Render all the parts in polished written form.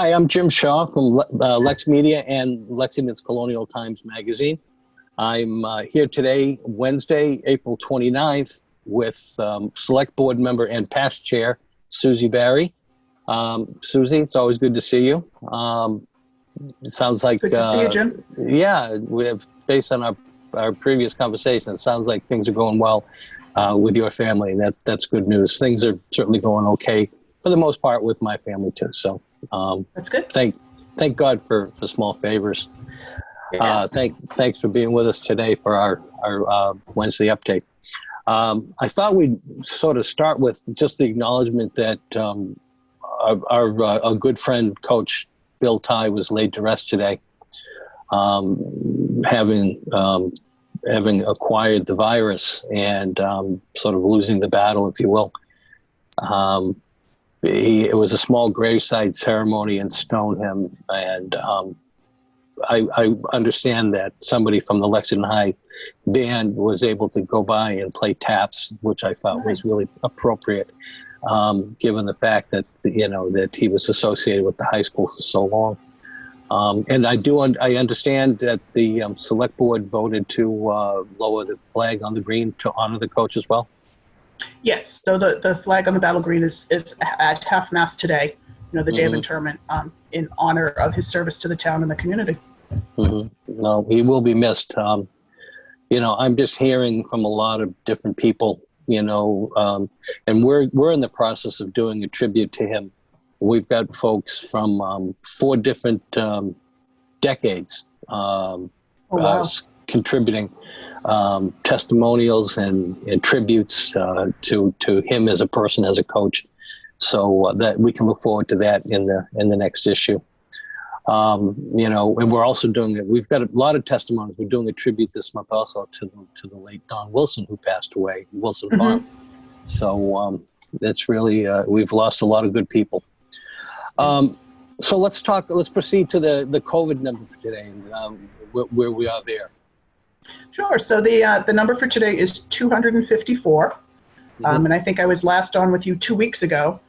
Hi, I'm Jim Shaw from LexMedia and Lexington's Colonial Times Magazine. I'm here today, Wednesday, April 29th, with Select Board member and past chair, Suzie Barry. Suzie, it's always good to see you. It sounds like... Good to see you, Jim. Yeah, we have, based on our previous conversation, it sounds like things are going well with your family, and that's good news. Things are certainly going okay, for the most part, with my family, too. So that's good. Thank God for small favors. Yeah. Thanks for being with us today for our Wednesday update. I thought we'd sort of start with just the acknowledgement that our good friend, Coach Bill Ty, was laid to rest today, having acquired the virus and sort of losing the battle, if you will. It was a small graveside ceremony in Stoneham, and I understand that somebody from the Lexington High band was able to go by and play taps, which I thought was really appropriate, given the fact that that he was associated with the high school for so long. And I understand that the select board voted to lower the flag on the green to honor the coach as well. Yes, so the flag on the battle green is at half-mast today, the day of interment, in honor of his service to the town and the community. No, he will be missed. I'm just hearing from a lot of different people, and we're in the process of doing a tribute to him. We've got folks from 4 different decades contributing testimonials and tributes to him as a person, as a coach, so that we can look forward to that in the next issue. And we're also doing it. We've got a lot of testimonies. We're doing a tribute this month also to the late Don Wilson, who passed away, Wilson Farm. So that's really we've lost a lot of good people. So let's proceed to the COVID number for today and where we are there. Sure. So the number for today is 254. And I think I was last on with you 2 weeks ago.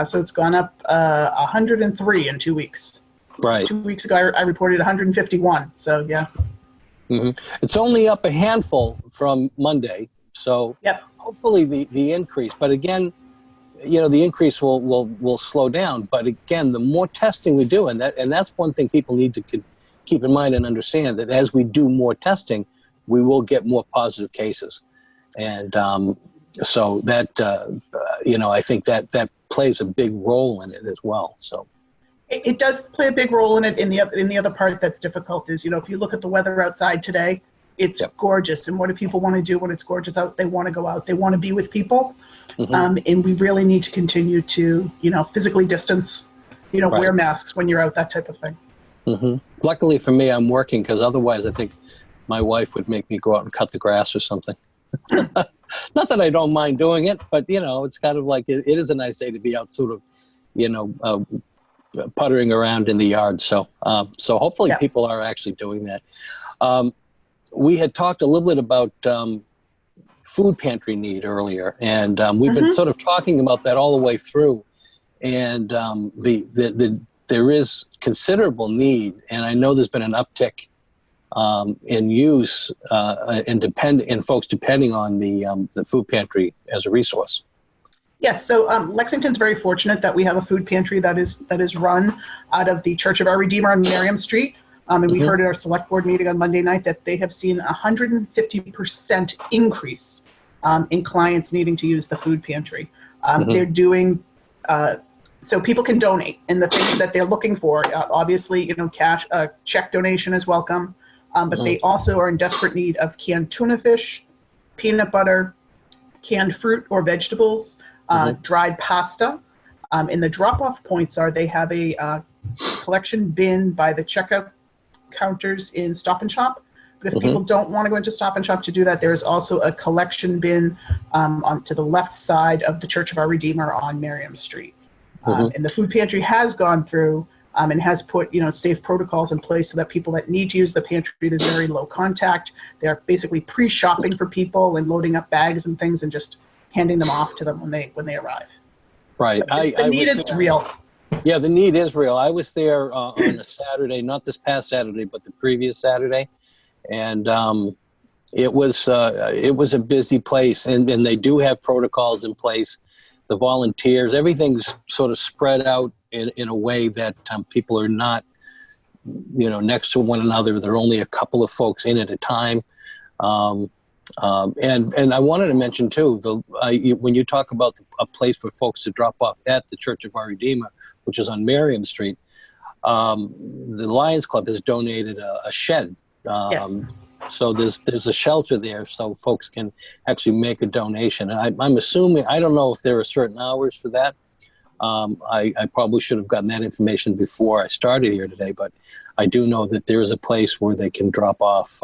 So it's gone up 103 in 2 weeks. Right. 2 weeks ago, I reported 151. So, yeah. It's only up a handful from Monday. So hopefully the increase. But again, the increase will slow down. But again, the more testing we do, and that's one thing people need to keep in mind and understand, that as we do more testing, we will get more positive cases. And so that, I think that plays a big role in it as well. So it does play a big role in it. In the other part that's difficult is, if you look at the weather outside today, it's gorgeous. And what do people want to do when it's gorgeous out? They want to go out. They want to be with people. And we really need to continue to, physically distance, wear masks when you're out, that type of thing. Luckily for me, I'm working, because otherwise I think my wife would make me go out and cut the grass or something. Not that I don't mind doing it, but, it's kind of like it is a nice day to be out sort of, puttering around in the yard. So hopefully people are actually doing that. We had talked a little bit about food pantry need earlier, and we've been sort of talking about that all the way through. And there is considerable need, and I know there's been an uptick in use and folks depending on the food pantry as a resource. Yes, so Lexington's very fortunate that we have a food pantry that is run out of the Church of Our Redeemer on Merriam Street. And we heard at our select board meeting on Monday night that they have seen 150% increase in clients needing to use the food pantry. They're doing, so people can donate, and the things that they're looking for, obviously, cash, check donation is welcome, but they also are in desperate need of canned tuna fish, peanut butter, canned fruit or vegetables, dried pasta. And the drop-off points are, they have a collection bin by the checkout counters in Stop and Shop. But if people don't want to go into Stop and Shop to do that, there is also a collection bin to the left side of the Church of Our Redeemer on Merriam Street. And the food pantry has gone through and has put safe protocols in place so that people that need to use the pantry, there's very low contact. They're basically pre-shopping for people and loading up bags and things and just handing them off to them when they arrive. Right. The need is real. Yeah, the need is real. I was there on a Saturday, not this past Saturday, but the previous Saturday, and it was a busy place, and they do have protocols in place. The volunteers, everything's sort of spread out in a way that people are not, next to one another. There are only a couple of folks in at a time. And I wanted to mention too, when you talk about a place for folks to drop off at the Church of Our Redeemer, which is on Merriam Street, the Lions Club has donated a shed. Yes. So there's a shelter there, so folks can actually make a donation. And I'm assuming, I don't know if there are certain hours for that. I probably should have gotten that information before I started here today, but I do know that there is a place where they can drop off,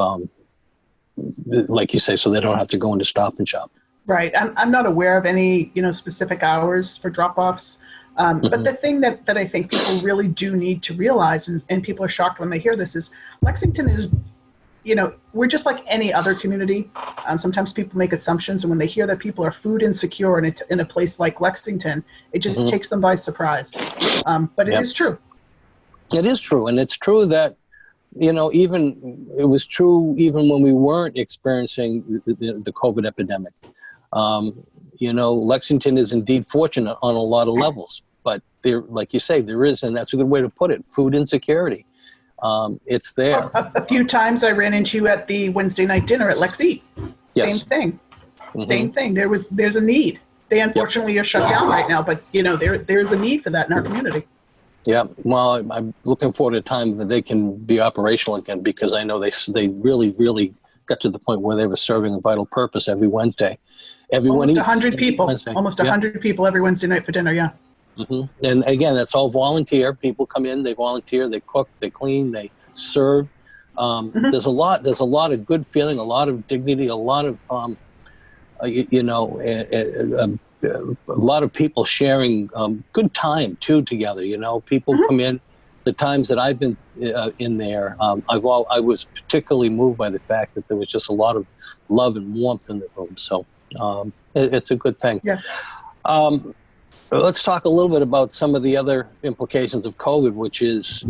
like you say, so they don't have to go into Stop and Shop. Right. I'm not aware of any, specific hours for drop-offs. But the thing that I think people really do need to realize, and people are shocked when they hear this, is Lexington is, we're just like any other community. Sometimes people make assumptions, and when they hear that people are food insecure in a place like Lexington, it just takes them by surprise. But it is true. It is true. And it's true that, it was true even when we weren't experiencing the COVID epidemic. Lexington is indeed fortunate on a lot of levels, but there, like you say, there is, and that's a good way to put it, food insecurity. It's there. A few times I ran into you at the Wednesday night dinner at Lex Eat. Yes. Same thing. Same thing. There's a need. They unfortunately are shut down right now, but there's a need for that in our community. Yeah. Well, I'm looking forward to a time that they can be operational again, because I know they really, really got to the point where they were serving a vital purpose every Wednesday. Everyone almost eats. 100 people. Almost 100 people every Wednesday night for dinner. Yeah. And again, that's all volunteer. People come in, they volunteer, they cook, they clean, they serve. There's a lot of good feeling, a lot of dignity, a lot of a lot of people sharing good time too together. People come in. The times that I've been in there, I was particularly moved by the fact that there was just a lot of love and warmth in the room. So it's a good thing. Yeah. Let's talk a little bit about some of the other implications of COVID, which is,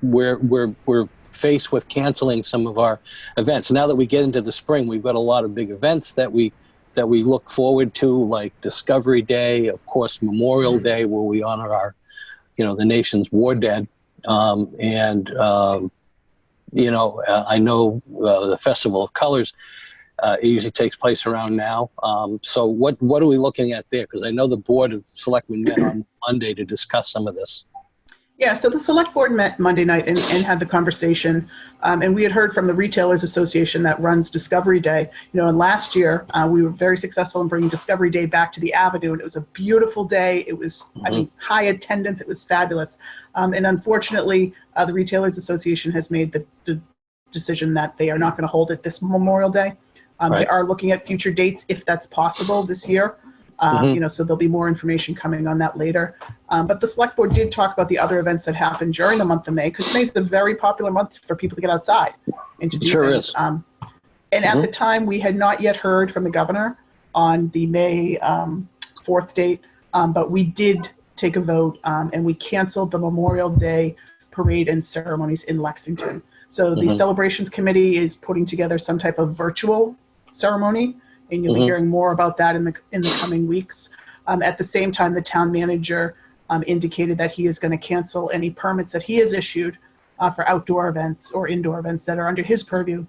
we're faced with canceling some of our events. Now that we get into the spring, we've got a lot of big events that we look forward to, like Discovery Day, of course, Memorial Day, where we honor our, the nation's war dead. I know the Festival of Colors, it usually takes place around now. So what are we looking at there? Because I know the Board of Selectmen met on Monday to discuss some of this. Yeah, so the Select Board met Monday night and had the conversation. And we had heard from the Retailers Association that runs Discovery Day. And last year we were very successful in bringing Discovery Day back to the Avenue. And it was a beautiful day. It was, high attendance. It was fabulous. And unfortunately, the Retailers Association has made the decision that they are not going to hold it this Memorial Day. Right. They are looking at future dates if that's possible this year. So there'll be more information coming on that later. But the Select Board did talk about the other events that happened during the month of May, because May is a very popular month for people to get outside and to do things. And at the time, we had not yet heard from the governor on the May 4th date, but we did take a vote and we canceled the Memorial Day parade and ceremonies in Lexington. So the Celebrations Committee is putting together some type of virtual ceremony, and you'll be hearing more about that in the coming weeks. At the same time, the town manager indicated that he is going to cancel any permits that he has issued for outdoor events or indoor events that are under his purview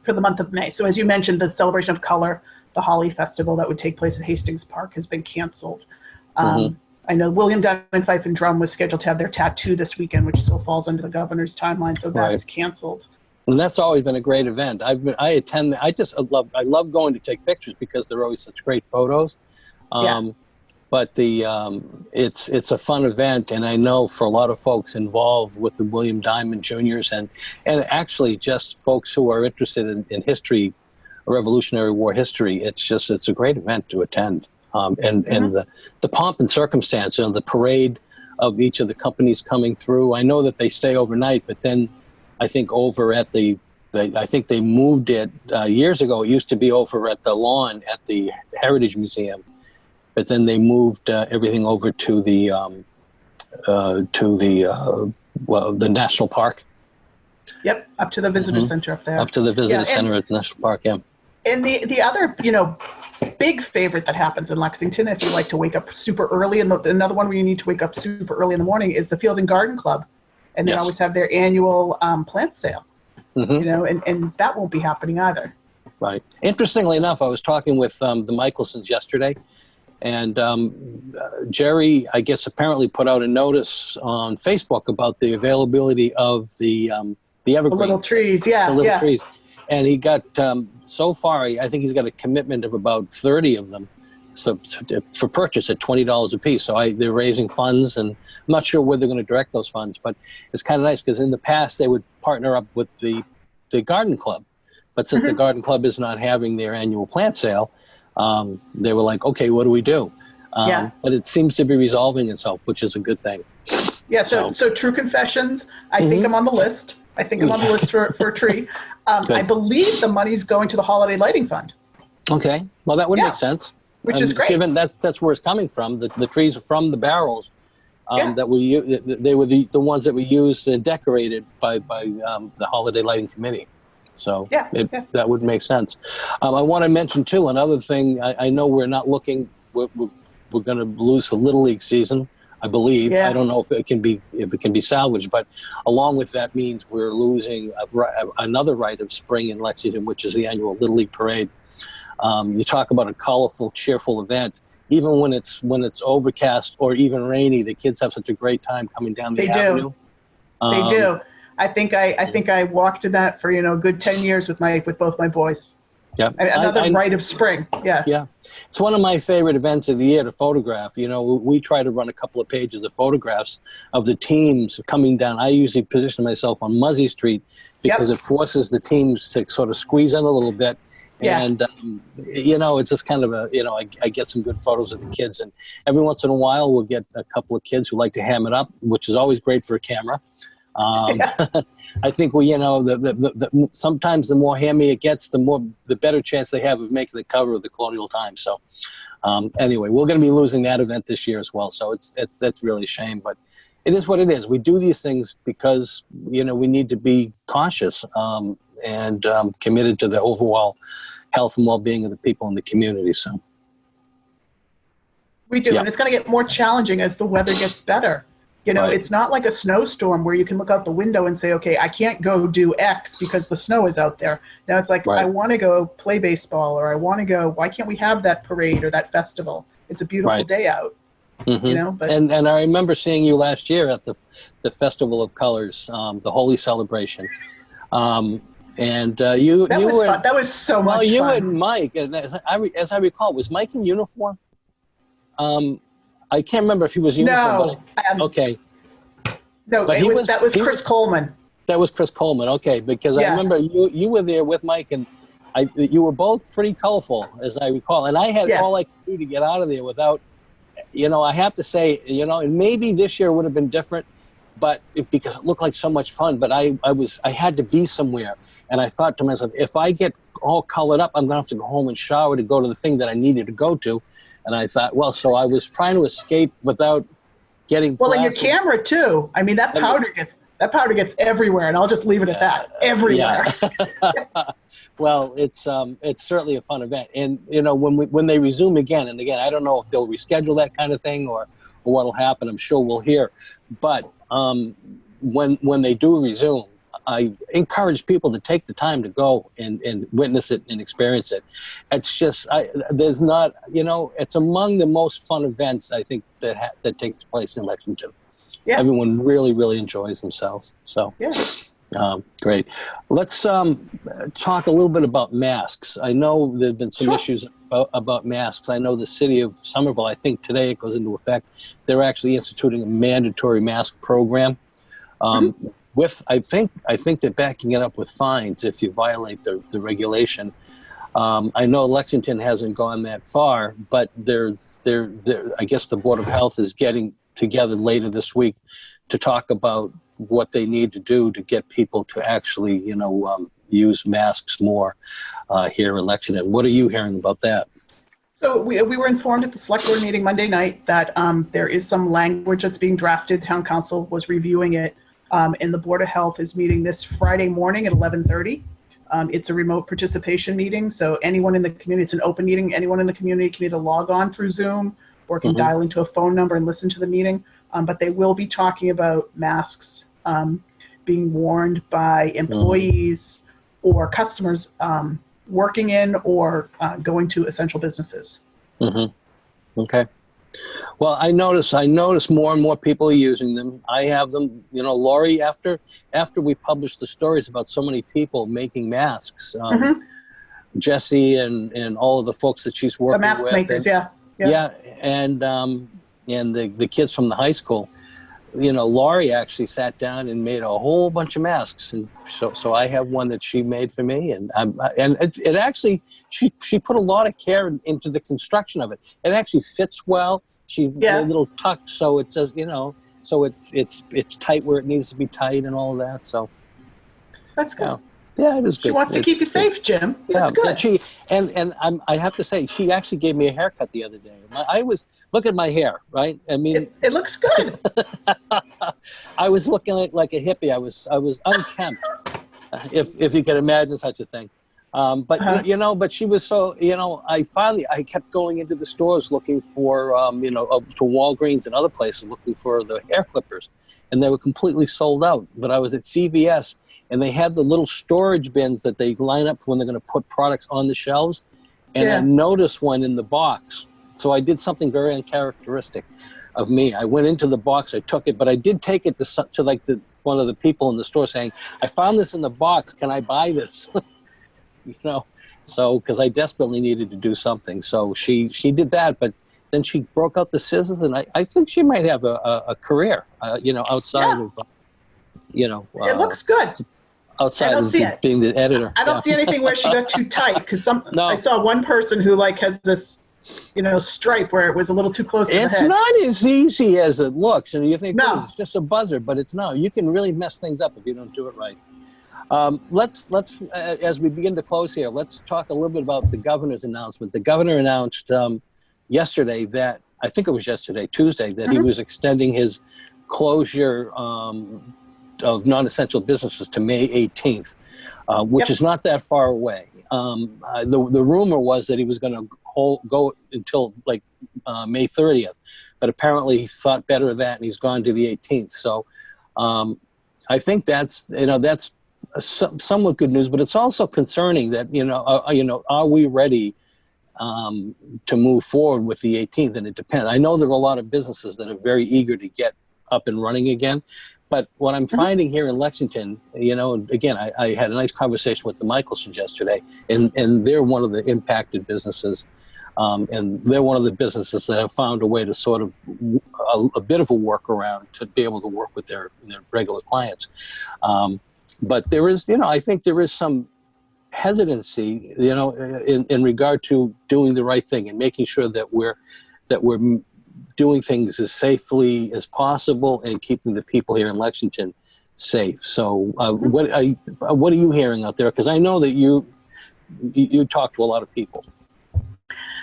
for the month of May. So as you mentioned, the Celebration of Color, the Holly Festival that would take place at Hastings Park, has been canceled. I know William Diamond Fife and Drum was scheduled to have their tattoo this weekend, which still falls under the governor's timeline, so that's canceled. And that's always been a great event. I love going to take pictures because they're always such great photos. But it's a fun event, and I know for a lot of folks involved with the William Diamond Juniors and actually just folks who are interested in history, Revolutionary War history, it's a great event to attend. And the pomp and circumstance, the parade of each of the companies coming through. I know that they stay overnight, but then I think over at I think they moved it years ago. It used to be over at the lawn at the Heritage Museum. but then they moved everything over to the national park. Yep, up to the visitor center up there. Up to the visitor center at the national park, yeah. And the other, big favorite that happens in Lexington, if you like to wake up super early, and another one where you need to wake up super early in the morning, is the Field and Garden Club. And they always have their annual plant sale, and that won't be happening either. Right. Interestingly enough, I was talking with the Michelsons yesterday, and Jerry, I guess, apparently put out a notice on Facebook about the availability of the evergreens. The little trees, The little trees. And he got, so far, I think he's got a commitment of about 30 of them for purchase at $20 a piece. So they're raising funds, and I'm not sure where they're going to direct those funds, but it's kind of nice because in the past they would partner up with the garden club. But since the garden club is not having their annual plant sale, they were like, okay, what do we do? But it seems to be resolving itself, which is a good thing. Yeah, so true confessions, I think I'm on the list. I think I'm on the list for a tree. I believe the money's going to the Holiday Lighting Fund. Okay, well, that would make sense. Which is great. Given that's where it's coming from. The trees are from the barrels that they were the ones that were used and decorated by the Holiday Lighting Committee. So that would make sense. I want to mention too another thing. I know we're not looking. We're going to lose the Little League season, I believe. I don't know if it can be salvaged, but along with that means we're losing another rite of spring in Lexington, which is the annual Little League Parade. You talk about a colorful, cheerful event. Even when it's overcast or even rainy, the kids have such a great time coming down the avenue. They do. I think I walked in that for a good 10 years with both my boys. Yeah, another rite of spring. Yeah, it's one of my favorite events of the year to photograph. We try to run a couple of pages of photographs of the teams coming down. I usually position myself on Muzzy Street because it forces the teams to sort of squeeze in a little bit. And, it's just kind of I get some good photos of the kids, and every once in a while we'll get a couple of kids who like to ham it up, which is always great for a camera. I think sometimes the more hammy it gets, the better chance they have of making the cover of the Colonial Times. So anyway, we're going to be losing that event this year as well. So that's really a shame, but it is what it is. We do these things because, we need to be cautious and committed to the overall health and well-being of the people in the community. So we do, and it's going to get more challenging as the weather gets better. It's not like a snowstorm where you can look out the window and say, okay, I can't go do X because the snow is out there. Now it's like, I want to go play baseball, or I want to go, why can't we have that parade or that festival? It's a beautiful day out. But and I remember seeing you last year at the Festival of Colors, the Holy Celebration. And you were fun. That was so much fun. Well, you and Mike, and as I recall, was Mike in uniform? I can't remember if he was in uniform. No. Okay. No, that was Chris Coleman. That was Chris Coleman. Okay, because I remember you were there with Mike, and you were both pretty colorful, as I recall. And I had all I could do to get out of there without, I have to say, and maybe this year would have been different, but because it looked like so much fun. But I had to be somewhere, and I thought to myself, if I get all colored up, I'm gonna have to go home and shower to go to the thing that I needed to go to. And I thought, so I was trying to escape without getting. Well, and your camera too. I mean, that powder gets everywhere, and I'll just leave it at that. Everywhere. Yeah. Well, it's certainly a fun event, and when they resume again, and again, I don't know if they'll reschedule that kind of thing or what'll happen. I'm sure we'll hear, but when they do resume, I encourage people to take the time to go and witness it and experience it. It's just, there's not, it's among the most fun events, I think, that takes place in Lexington. Yeah. Everyone really, really enjoys themselves. So, great. Let's talk a little bit about masks. I know there have been some issues about masks. I know the city of Somerville, I think today it goes into effect, they're actually instituting a mandatory mask program. I think they're backing it up with fines if you violate the regulation. I know Lexington hasn't gone that far, but I guess the Board of Health is getting together later this week to talk about what they need to do to get people to actually, use masks more here in Lexington. What are you hearing about that? So we were informed at the select board meeting Monday night that there is some language that's being drafted. Town council was reviewing it, and the Board of Health is meeting this Friday morning at 11:30. It's a remote participation meeting, so anyone in the community, it's an open meeting, anyone in the community can either log on through Zoom or can dial into a phone number and listen to the meeting. But they will be talking about masks being worn by employees or customers working in or going to essential businesses. Okay. Well, I notice more and more people are using them. I have them. You know, Lori, after we published the stories about so many people making masks, Jesse and all of the folks that she's working The mask with, makers, and the kids from the high school. You know, Laurie actually sat down and made a whole bunch of masks, and so I have one that she made for me, and it actually she put a lot of care into the construction of it. It actually fits well. She made a little tuck, so it does, you know, so it's tight where it needs to be tight and all of that. So that's good. Yeah, it is good. She wants to keep you safe, Jim. That's good. I have to say, she actually gave me a haircut the other day. Look at my hair, right? I mean, it looks good. I was looking like a hippie. I was unkempt, if you can imagine such a thing. But she was so, I kept going into the stores looking for, to Walgreens and other places looking for the hair clippers, and they were completely sold out. But I was at CVS, and they had the little storage bins that they line up when they're going to put products on the shelves. And I noticed one in the box. So I did something very uncharacteristic of me. I went into the box, I took it, but I did take it to like one of the people in the store saying, I found this in the box, can I buy this? So because I desperately needed to do something. So she did that, but then she broke out the scissors, and I think she might have a career, outside of, it looks good. Outside of being the editor. I don't see anything where she got too tight, because I saw one person who has this, stripe where it was a little too close to the head. It's not as easy as it looks, and you think, it's just a buzzer, but it's not. You can really mess things up if you don't do it right. Let's as we begin to close here, let's talk a little bit about the governor's announcement. The governor announced yesterday that, I think it was Tuesday, that he was extending his closure of non-essential businesses to May 18th, which is not that far away. The rumor was that he was going to go until May 30th, but apparently he thought better of that, and he's gone to the 18th. So I think that's somewhat good news, but it's also concerning that are we ready to move forward with the 18th? And it depends. I know there are a lot of businesses that are very eager to get up and running again. But what I'm finding here in Lexington, again, I had a nice conversation with the Michelsons yesterday, and they're one of the impacted businesses. And they're one of the businesses that have found a way to sort of a bit of a workaround to be able to work with their regular clients. But there is, I think there is some hesitancy, in regard to doing the right thing and making sure that we're doing things as safely as possible and keeping the people here in Lexington safe. So what are you hearing out there? Because I know that you talk to a lot of people.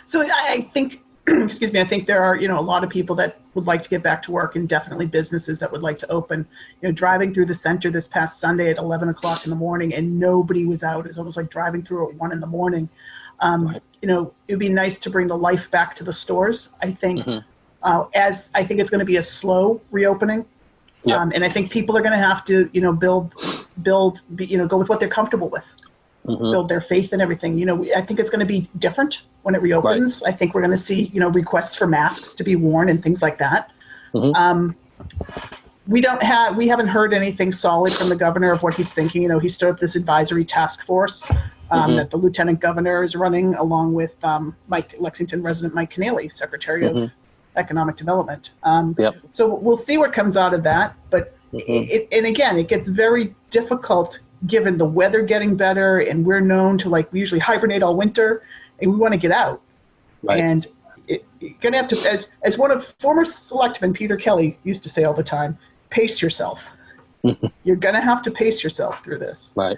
So I think, excuse me, I think there are, a lot of people that would like to get back to work, and definitely businesses that would like to open. Driving through the center this past Sunday at 11 o'clock in the morning and nobody was out. It's almost like driving through at 1 in the morning. Right. It'd be nice to bring the life back to the stores. I think, as I think it's going to be a slow reopening. And I think people are going to have to, build, go with what they're comfortable with. Build their faith and everything. I think it's going to be different when it reopens. Right. I think we're going to see, requests for masks to be worn and things like that. We haven't heard anything solid from the governor of what he's thinking. He stood up this advisory task force that the lieutenant governor is running, along with Lexington resident Mike Keneally, Secretary of Economic Development. So we'll see what comes out of that. But it gets very difficult given the weather getting better, and we're known to we usually hibernate all winter, and we want to get out. Right. And you're going to have to, as one of former selectman Peter Kelly used to say all the time, pace yourself. You're going to have to pace yourself through this. Right.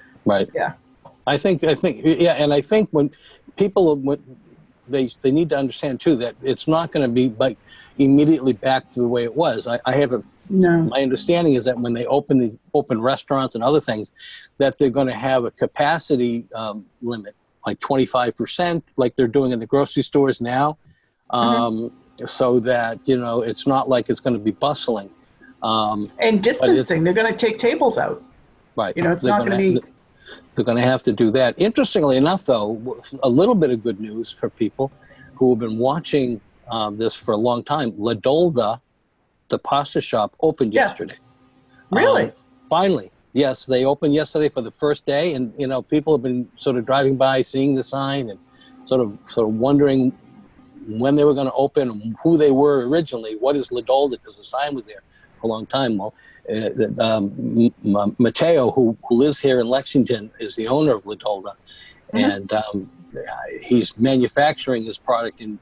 Yeah. I think, and I think when people, they need to understand too that it's not going to be like immediately back to the way it was. I have a No. My understanding is that when they open restaurants and other things, that they're going to have a capacity limit, like 25%, like they're doing in the grocery stores now, so that it's not like it's going to be bustling. And distancing, they're going to take tables out. Right. It's not going to be. They're going to have to do that. Interestingly enough, though, a little bit of good news for people who have been watching this for a long time. La Dolda, the pasta shop, opened yesterday. Really? Finally. Yes, they opened yesterday for the first day, and people have been sort of driving by, seeing the sign, and sort of wondering when they were going to open, and who they were originally. What is La Dolda? Because the sign was there for a long time. Well, Matteo, who lives here in Lexington, is the owner of La Dolda, and he's manufacturing his product in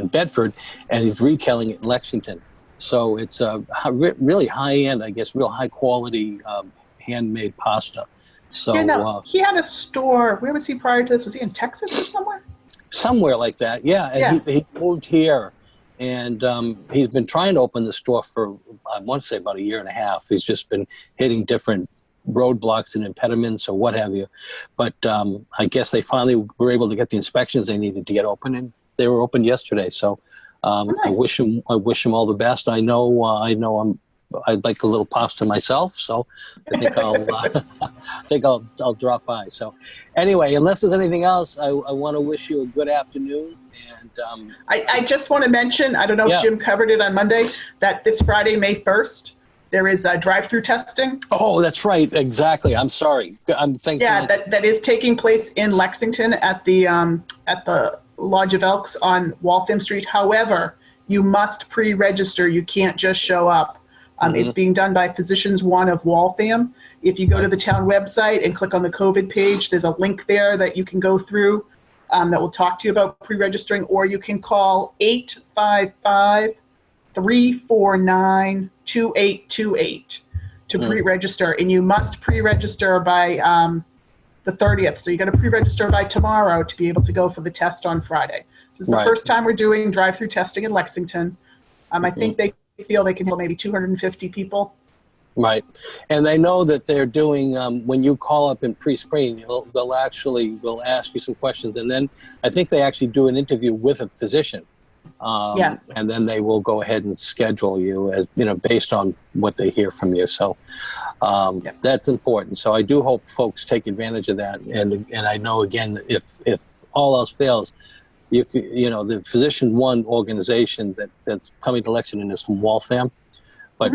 Bedford, and he's retailing it in Lexington. So it's a really high-end, I guess, real high-quality handmade pasta. So he had a store. Where was he prior to this? Was he in Texas or somewhere? Somewhere like that, yeah. And he moved here, and he's been trying to open the store for, I want to say, about a year and a half. He's just been hitting different roadblocks and impediments or what have you. But I guess they finally were able to get the inspections they needed to get open, and they were opened yesterday. So nice. I wish him all the best. I know I'd like a little pasta myself, so I think I'll drop by. So anyway, unless there's anything else, I want to wish you a good afternoon. And I just want to mention, I don't know if Jim covered it on Monday, that this Friday, May 1st, there is drive-through testing. Oh, that's right. Exactly. I'm sorry. I'm thinking. Yeah, that is taking place in Lexington at the Lodge of Elks on Waltham Street. However, you must pre-register. You can't just show up. It's being done by Physicians One of Waltham. If you go to the town website and click on the COVID page, there's a link there that you can go through that will talk to you about pre-registering, or you can call 855-349-2828 to pre-register. And you must pre-register by the 30th. So you got to pre-register by tomorrow to be able to go for the test on Friday. This is the first time we're doing drive-through testing in Lexington. I think they feel they can handle maybe 250 people. Right. And they know that they're doing, when you call up and pre-screen, they'll ask you some questions. And then I think they actually do an interview with a physician. And then they will go ahead and schedule you as, based on what they hear from you. So that's important. So I do hope folks take advantage of that. And I know, again, if all else fails, the Physician One organization that's coming to Lexington is from Waltham, but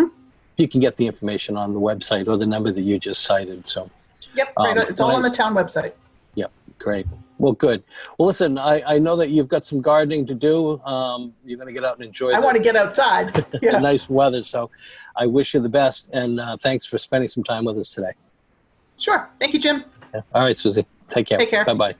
you can get the information on the website or the number that you just cited. So, it's all on the town website. Yep, great. Well, good. Well, listen, I know that you've got some gardening to do. You're going to get out and enjoy. I want to get outside. The nice weather. So, I wish you the best, and thanks for spending some time with us today. Sure. Thank you, Jim. All right, Susie. Take care. Take care. Bye-bye.